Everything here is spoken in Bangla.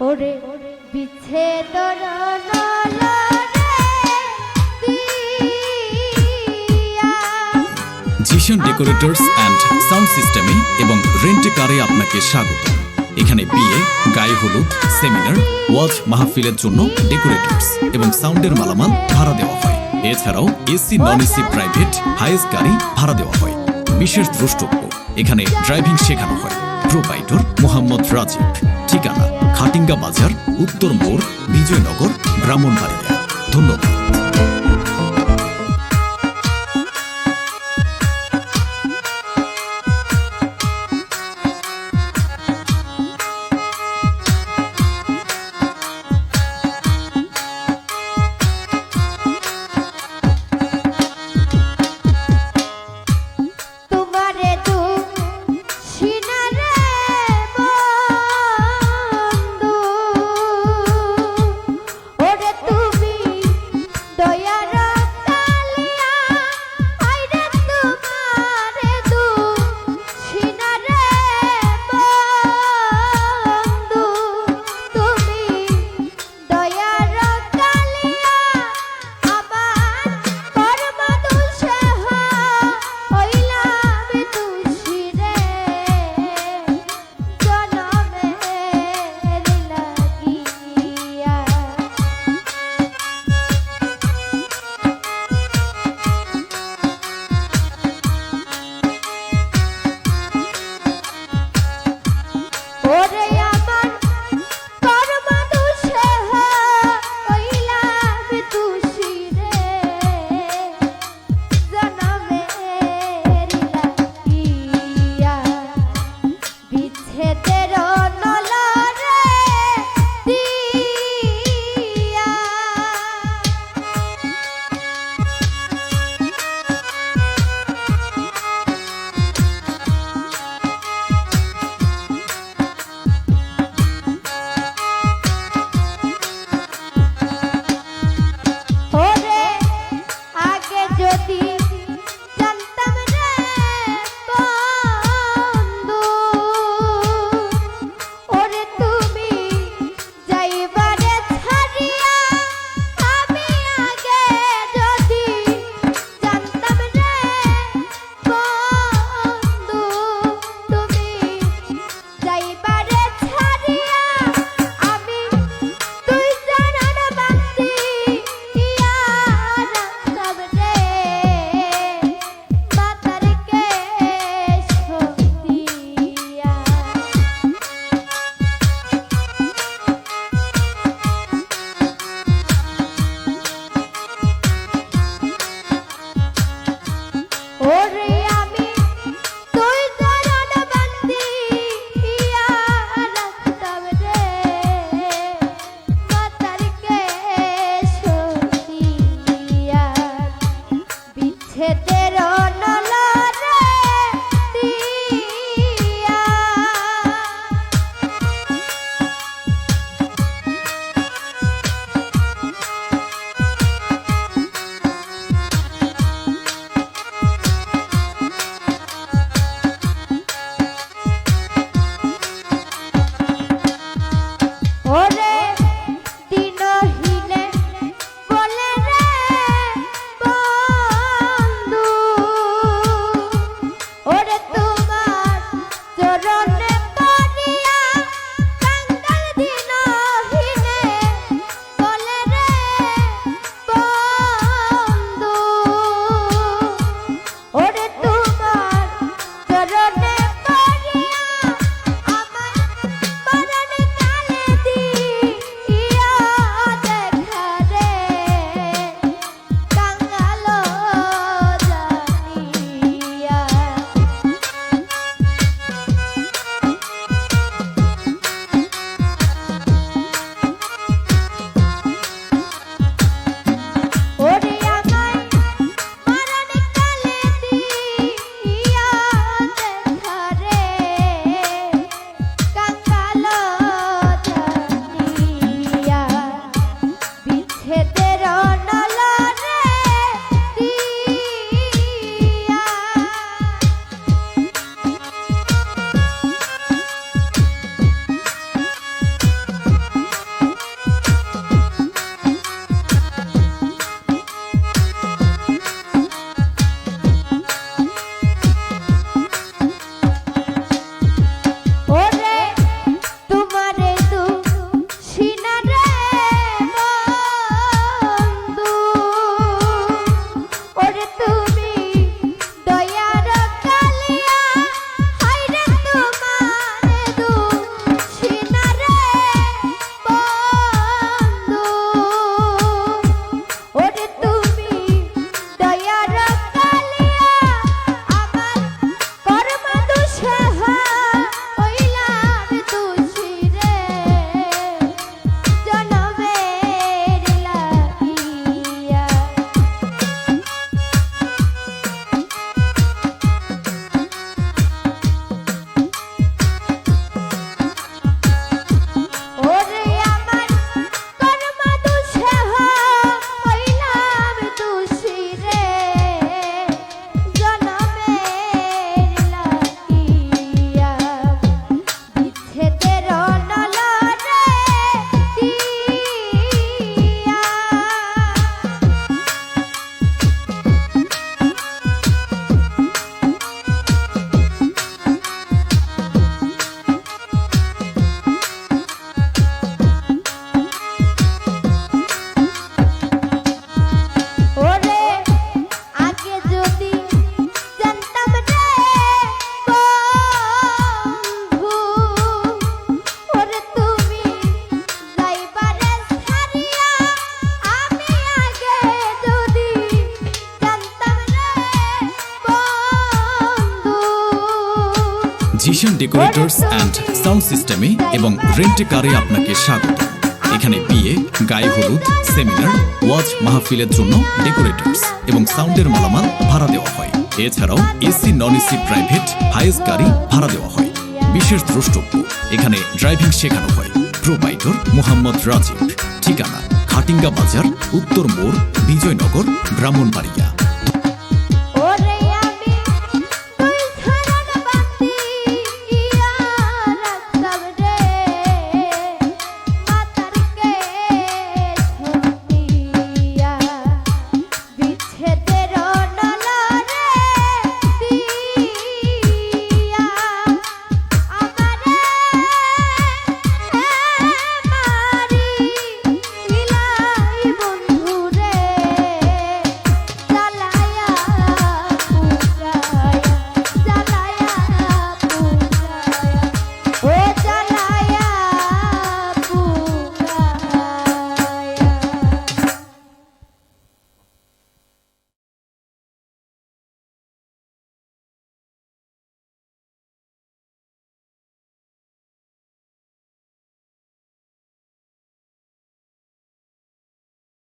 ওরে বিচ্ছেদ জিশন ডেকোরেটরস অ্যান্ড সাউন্ড সিস্টেমে এবং রেন্টে কারে আপনাকে স্বাগত। এখানে বিয়ে, গায়ে হলুদ, সেমিনার, ওয়াজ মাহফিলের জন্য ডেকোরেটরস এবং সাউন্ডের মালামাল ভাড়া দেওয়া হয়। এছাড়াও এসি নন এসি প্রাইভেট হাইস গাড়ি ভাড়া দেওয়া হয়। বিশেষ দ্রষ্টব্য, এখানে ড্রাইভিং শেখানো হয়। প্রোপাইটর মোহাম্মদ রাজীব। ঠিকানা খাটিঙ্গা বাজার, উত্তর মোড়, বিজয়নগর, ব্রাহ্মণবাড়িয়া। ধন্যবাদ। ডেকোরেটরস অ্যান্ড সাউন্ড সিস্টেমে এবং রেন্টে কারে আপনাকে স্বাগত। এখানে বিয়ে, গায়ে হলুদ, সেমিনার, ওয়াজ মাহফিলের জন্য ডেকোরেটরস এবং সাউন্ডের মালামাল ভাড়া দেওয়া হয়। এছাড়াও এসি নন এসি প্রাইভেট হাইস গাড়ি ভাড়া দেওয়া হয়। বিশেষ দ্রষ্টব্য, এখানে ড্রাইভিং শেখানো হয়। প্রোপাইটর মোহাম্মদ রাজীব। ঠিকানা খাটিঙ্গা বাজার, উত্তর মোড়, বিজয়নগর, ব্রাহ্মণবাড়িয়া।